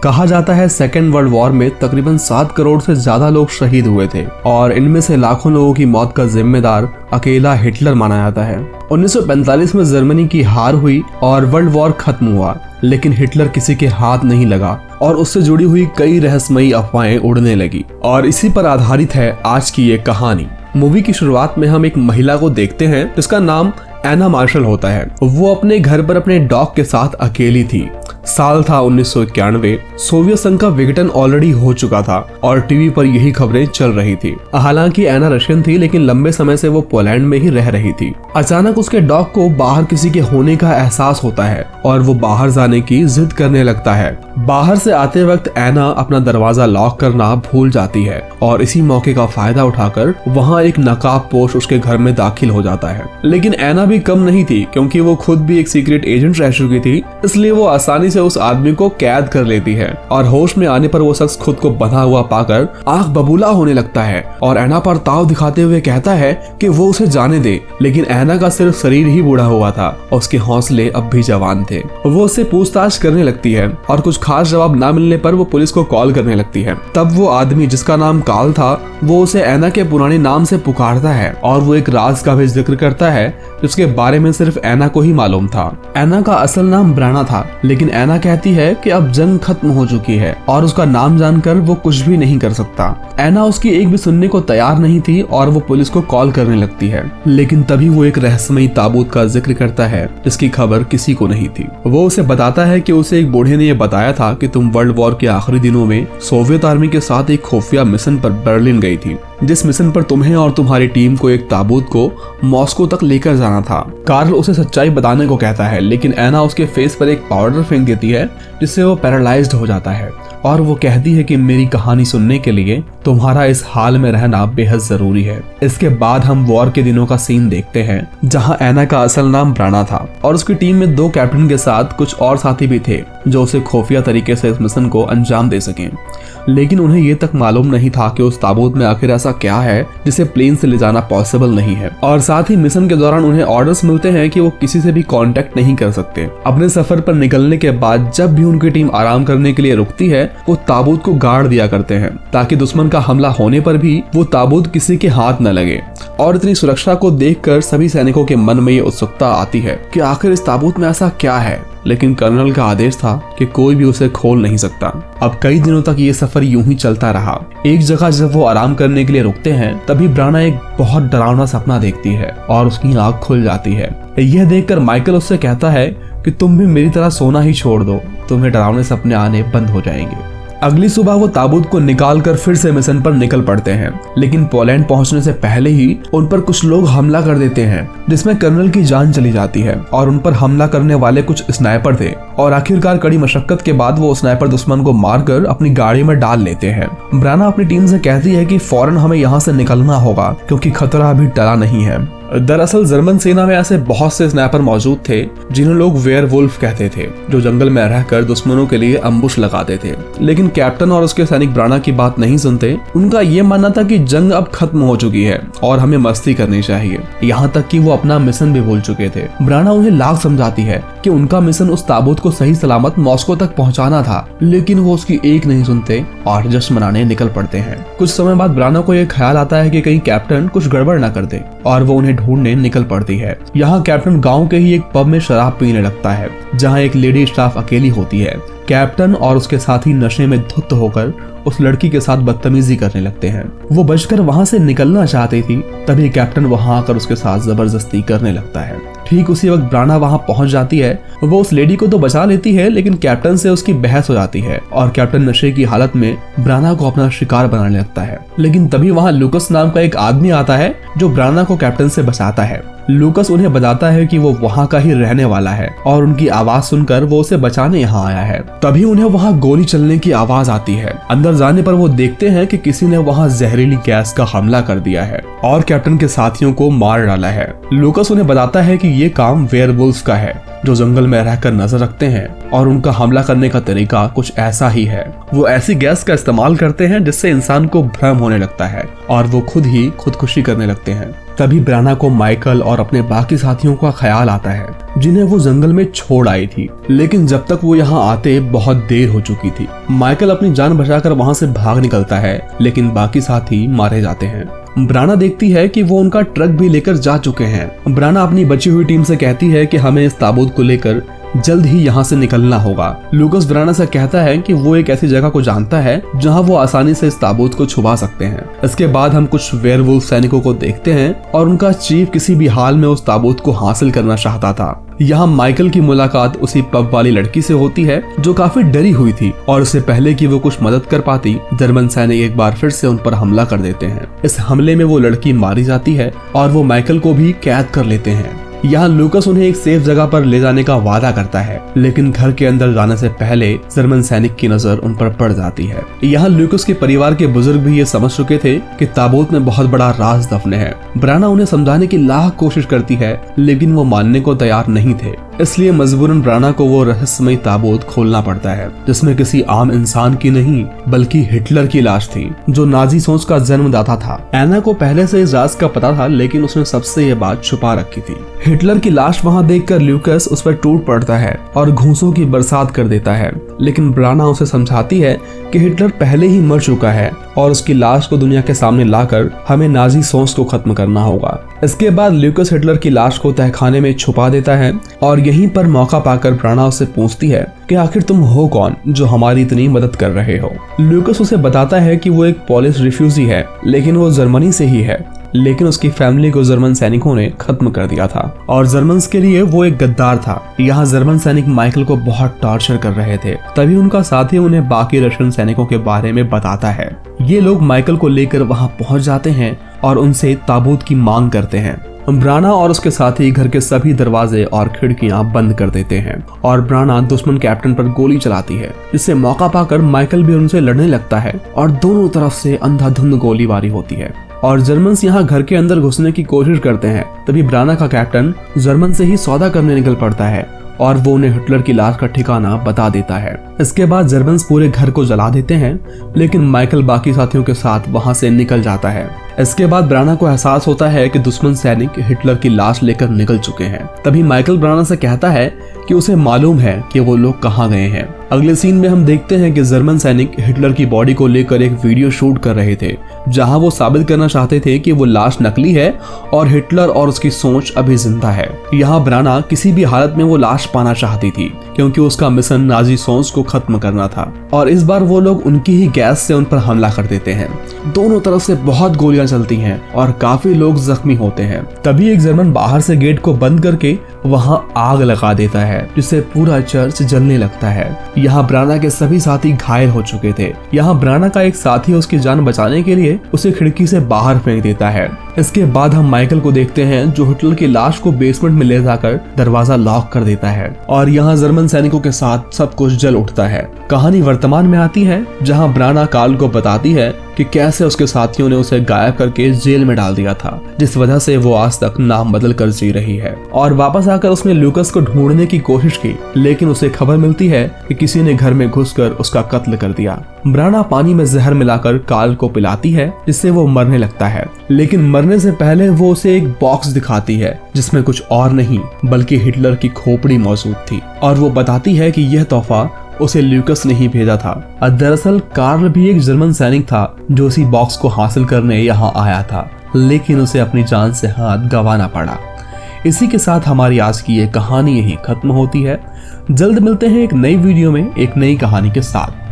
कहा जाता है सेकेंड वर्ल्ड वॉर में तकरीबन 7 करोड़ से ज्यादा लोग शहीद हुए थे और इनमें से लाखों लोगों की मौत का जिम्मेदार अकेला हिटलर माना जाता है। 1945 में जर्मनी की हार हुई और वर्ल्ड वॉर खत्म हुआ, लेकिन हिटलर किसी के हाथ नहीं लगा और उससे जुड़ी हुई कई रहस्यमयी अफवाहें उड़ने लगी और इसी पर आधारित है आज की ये कहानी। मूवी की शुरुआत में हम एक महिला को देखते हैं जिसका नाम एना मार्शल होता है। वो अपने घर पर अपने डॉग के साथ अकेली थी। साल था 1991। सोवियत संघ का विघटन ऑलरेडी हो चुका था और टीवी पर यही खबरें चल रही थी। हालांकि एना रशियन थी, लेकिन लंबे समय से वो पोलैंड में ही रह रही थी। अचानक उसके डॉग को बाहर किसी के होने का एहसास होता है और वो बाहर जाने की जिद करने लगता है। बाहर से आते वक्त एना अपना दरवाजा लॉक करना भूल जाती है और इसी मौके का फायदा उठाकर वहाँ एक नकाबपोश उसके घर में दाखिल हो जाता है। लेकिन एना भी कम नहीं थी, क्योंकि वो खुद भी एक सीक्रेट एजेंट रह चुकी थी, इसलिए वो आसानी से उस आदमी को कैद कर लेती है और होश में आने पर वो शख्स खुद को बंधा हुआ पाकर आंख बबूला होने लगता है और एना पर ताव दिखाते हुए कहता है कि वो उसे जाने दे। लेकिन एना का सिर्फ शरीर ही बूढ़ा हुआ था और उसके हौसले अब भी जवान थे। वो उससे पूछताछ करने लगती है और कुछ खास जवाब न मिलने पर वो पुलिस को कॉल करने लगती है। तब वो आदमी जिसका नाम कार्ल था, वो उसे एना के पुराने नाम से पुकारता है और वो एक राज का भी जिक्र करता है जिसके बारे में सिर्फ एना को ही मालूम था। एना का असल नाम ब्राना था, लेकिन एना कहती है कि अब जंग खत्म हो चुकी है और उसका नाम जानकर वो कुछ भी नहीं कर सकता। एना उसकी एक भी सुनने को तैयार नहीं थी और वो पुलिस को कॉल करने लगती है। लेकिन तभी वो एक रहस्यमयी ताबूत का जिक्र करता है जिसकी खबर किसी को नहीं थी। वो उसे बताता है कि उसे एक बूढ़े ने यह बताया था कि तुम वर्ल्ड वॉर के आखिरी दिनों में सोवियत आर्मी के साथ एक खुफिया मिशन पर बर्लिन गई थी, जिस मिशन पर तुम्हें और तुम्हारी टीम को एक ताबूत को मॉस्को तक लेकर जाना था। कार्ल उसे सच्चाई बताने को कहता है, लेकिन एना उसके फेस पर एक पाउडर फेंक देती है जिससे वो पैरालाइज्ड हो जाता है और वो कहती है कि मेरी कहानी सुनने के लिए तुम्हारा इस हाल में रहना बेहद जरूरी है। इसके बाद हम वॉर के दिनों का सीन देखते हैं जहां एना का असल नाम ब्राना था और उसकी टीम में 2 कैप्टन के साथ कुछ और साथी भी थे जो उसे खुफिया तरीके से इस मिशन को अंजाम दे सकें। लेकिन उन्हें ये तक मालूम नहीं था कि उस ताबूत में आखिर ऐसा क्या है जिसे प्लेन से ले जाना पॉसिबल नहीं है। और साथ ही मिशन के दौरान उन्हें ऑर्डर्स मिलते हैं कि वो किसी से भी कांटेक्ट नहीं कर सकते। अपने सफर पर निकलने के बाद जब भी उनकी टीम आराम करने के लिए रुकती है, वो ताबूत को गाड़ दिया करते हैं ताकि दुश्मन का हमला होने पर भी वो ताबूत किसी के हाथ न लगे। और इतनी सुरक्षा को देखकर सभी सैनिकों के मन में ये उत्सुकता आती है कि आखिर इस ताबूत में ऐसा क्या है, लेकिन कर्नल का आदेश था कि कोई भी उसे खोल नहीं सकता। अब कई दिनों तक ये सफर यूं ही चलता रहा। एक जगह जब वो आराम करने के लिए रुकते हैं, तभी ब्राना एक बहुत डरावना सपना देखती है और उसकी आंख खुल जाती है। यह देखकर माइकल उससे कहता है कि तुम भी मेरी तरह सोना ही छोड़ दो, तुम्हें डरावने सपने आने बंद हो जाएंगे। अगली सुबह वो ताबूत को निकालकर फिर से मिशन पर निकल पड़ते हैं, लेकिन पोलैंड पहुंचने से पहले ही उन पर कुछ लोग हमला कर देते हैं जिसमें कर्नल की जान चली जाती है और उन पर हमला करने वाले कुछ स्नाइपर थे। और आखिरकार कड़ी मशक्कत के बाद वो स्नाइपर दुश्मन को मारकर अपनी गाड़ी में डाल लेते हैं। ब्राना अपनी टीम से कहती है कि फौरन हमें यहाँ से निकलना होगा क्योंकि खतरा अभी टला नहीं है। दरअसल जर्मन सेना में ऐसे बहुत से स्नाइपर मौजूद थे जिन्हें लोग वेयरवुल्फ कहते थे, जो जंगल में रहकर दुश्मनों के लिए अम्बुश लगाते थे। लेकिन कैप्टन और उसके सैनिक ब्राना की बात नहीं सुनते। उनका ये मानना था कि जंग अब खत्म हो चुकी है और हमें मस्ती करनी चाहिए। यहाँ तक कि वो अपना मिशन भी भूल चुके थे। ब्राना उन्हें लाख समझाती है कि उनका मिशन उस ताबूत को सही सलामत मॉस्को तक पहुँचाना था, लेकिन वो उसकी एक नहीं सुनते और जश्न मनाने निकल पड़ते हैं। कुछ समय बाद ब्राना को यह ख्याल आता है कि कहीं कैप्टन कुछ गड़बड़ न कर दे और वो उन्हें ढूंढने निकल पड़ती है। यहाँ कैप्टन गांव के ही एक पब में शराब पीने लगता है जहाँ एक लेडी स्टाफ अकेली होती है। कैप्टन और उसके साथी नशे में धुत होकर उस लड़की के साथ बदतमीजी करने लगते हैं। वो बचकर वहां से निकलना चाहती थी, तभी कैप्टन वहां आकर उसके साथ जबरदस्ती करने लगता है। ठीक उसी वक्त ब्राना वहां पहुंच जाती है। वो उस लेडी को तो बचा लेती है, लेकिन कैप्टन से उसकी बहस हो जाती है और कैप्टन नशे की हालत में ब्राना को अपना शिकार बनाने लगता है। लेकिन तभी वहां लूकस नाम का एक आदमी आता है जो ब्राना को कैप्टन से बचाता है। लूकस उन्हें बताता है कि वो वहां का ही रहने वाला है और उनकी आवाज सुनकर वो उसे बचाने यहाँ आया है। तभी उन्हें वहां गोली चलने की आवाज आती है। अंदर जाने पर वो देखते हैं कि किसी ने वहां जहरीली गैस का हमला कर दिया है और कैप्टन के साथियों को मार डाला है। लूकस उन्हें बताता है कि ये काम वेयरवुल्फ का है जो जंगल में रहकर नजर रखते हैं और उनका हमला करने का तरीका कुछ ऐसा ही है। वो ऐसी गैस का इस्तेमाल करते हैं जिससे इंसान को भ्रम होने लगता है और वो खुद ही खुदकुशी करने लगते हैं। तभी ब्राना को माइकल और अपने बाकी साथियों का ख्याल आता है जिन्हें वो जंगल में छोड़ आई थी, लेकिन जब तक वो यहाँ आते बहुत देर हो चुकी थी। माइकल अपनी जान बचाकर वहाँ से भाग निकलता है, लेकिन बाकी साथी मारे जाते हैं। ब्राना देखती है कि वो उनका ट्रक भी लेकर जा चुके हैं। ब्राना अपनी बची हुई टीम से कहती है कि हमें इस ताबूत को लेकर जल्द ही यहाँ से निकलना होगा। लूकस ब्राना से कहता है कि वो एक ऐसी जगह को जानता है जहाँ वो आसानी से इस ताबूत को छुपा सकते हैं। इसके बाद हम कुछ वेयरवुल्फ सैनिकों को देखते हैं और उनका चीफ किसी भी हाल में उस ताबूत को हासिल करना चाहता था। यहाँ माइकल की मुलाकात उसी पब वाली लड़की से होती है जो काफी डरी हुई थी, और उससे पहले कि वो कुछ मदद कर पाती, जर्मन सैनिक एक बार फिर से उन पर हमला कर देते हैं। इस हमले में वो लड़की मारी जाती है और वो माइकल को भी कैद कर लेते हैं। यहाँ लूकस उन्हें एक सेफ जगह पर ले जाने का वादा करता है, लेकिन घर के अंदर जाने से पहले जर्मन सैनिक की नजर उन पर पड़ जाती है। यहाँ लूकस के परिवार के बुजुर्ग भी ये समझ चुके थे कि ताबूत में बहुत बड़ा राज दफन है। ब्राना उन्हें समझाने की लाख कोशिश करती है, लेकिन वो मानने को तैयार नहीं थे। इसलिए मजबूरन ब्राना को वो रहस्यमय ताबूत खोलना पड़ता है, जिसमें किसी आम इंसान की नहीं बल्कि हिटलर की लाश थी, जो नाजी सोच का जन्मदाता था। एना को पहले से इस राज का पता था, लेकिन उसने सबसे ये बात छुपा रखी थी। हिटलर की लाश वहाँ देखकर ल्यूकस उस पर टूट पड़ता है और घूंसों की बरसात कर देता है, लेकिन ब्राना उसे समझाती है कि हिटलर पहले ही मर चुका है और उसकी लाश को दुनिया के सामने लाकर हमें नाजी सोच को खत्म करना होगा। इसके बाद ल्यूकस हिटलर की लाश को तहखाने में छुपा देता है और यहीं पर मौका पाकर ब्राना उससे पूछती है कि आखिर तुम हो कौन जो हमारी इतनी मदद कर रहे हो। ल्यूकस उसे बताता है कि वो एक पोलिश रिफ्यूजी है, लेकिन वो जर्मनी से ही है, लेकिन उसकी फैमिली को जर्मन सैनिकों ने खत्म कर दिया था और जर्मन्स के लिए वो एक गद्दार था। यहाँ जर्मन सैनिक माइकल को बहुत टॉर्चर कर रहे थे, तभी उनका साथी उन्हें बाकी रशियन सैनिकों के बारे में बताता है। ये लोग माइकल को लेकर वहाँ पहुँच जाते हैं और उनसे ताबूत की मांग करते हैं। ब्राना और उसके साथी घर के सभी दरवाजे और खिड़कियां बंद कर देते हैं और ब्राना दुश्मन कैप्टन पर गोली चलाती है, जिससे मौका पाकर माइकल भी उनसे लड़ने लगता है और दोनों तरफ से अंधाधुंध गोलीबारी होती है और जर्मन्स यहाँ घर के अंदर घुसने की कोशिश करते हैं। तभी ब्राना का कैप्टन जर्मन से ही सौदा करने निकल पड़ता है और वो उन्हें हिटलर की लाश का ठिकाना बता देता है। इसके बाद जर्मन्स पूरे घर को जला देते हैं, लेकिन माइकल बाकी साथियों के साथ वहां से निकल जाता है। इसके बाद ब्राना को एहसास होता है कि दुश्मन सैनिक हिटलर की लाश लेकर निकल चुके हैं। तभी माइकल ब्राना से कहता है कि उसे मालूम है कि वो लोग कहाँ गए हैं। अगले सीन में हम देखते हैं कि जर्मन सैनिक हिटलर की बॉडी को लेकर एक वीडियो शूट कर रहे थे, जहां वो साबित करना चाहते थे कि वो लाश नकली है और हिटलर और उसकी सोच अभी जिंदा है। यहाँ ब्राना किसी भी हालत में वो लाश पाना चाहती थी, क्योंकि उसका मिशन नाजी सोच को खत्म करना था और इस बार वो लोग उनकी ही गैस से उन पर हमला कर देते हैं। दोनों तरफ से बहुत गोलियां चलती हैं और काफी लोग जख्मी होते हैं। तभी एक जर्मन बाहर से गेट को बंद करके वहां आग लगा देता है, जिससे पूरा चर्च जलने लगता है। यहाँ ब्राना के सभी साथी घायल हो चुके थे। यहाँ ब्राना का एक साथी उसकी जान बचाने के लिए उसे खिड़की से बाहर फेंक देता है। इसके बाद हम माइकल को देखते हैं जो हिटलर की लाश को बेसमेंट में ले जाकर दरवाजा लॉक कर देता है और यहाँ जर्मन सैनिकों के साथ सब कुछ जल उठता है। कहानी वर्तमान में आती है, जहाँ ब्राना कार्ल को बताती है कि कैसे उसके साथियों ने उसे गायब करके जेल में डाल दिया था, जिस वजह से वो आज तक नाम बदल कर जी रही है। और वापस आकर उसने लूकस को ढूंढने की कोशिश की, लेकिन उसे खबर मिलती है कि किसी ने घर में घुसकर उसका कत्ल कर दिया। ब्राना पानी में जहर मिलाकर कार्ल को पिलाती है, जिससे वो मरने लगता है, लेकिन मरने से पहले वो उसे एक बॉक्स दिखाती है जिसमें कुछ और नहीं बल्कि हिटलर की खोपड़ी मौजूद थी और वो बताती है कि यह तोहफा उसे ल्यूकस ने ही भेजा था। दरअसल कार्ल भी एक जर्मन सैनिक था जो उसी बॉक्स को हासिल करने यहाँ आया था, लेकिन उसे अपनी जान से हाथ गंवाना पड़ा। इसी के साथ हमारी आज की ये कहानी यही खत्म होती है। जल्द मिलते हैं एक नई वीडियो में एक नई कहानी के साथ।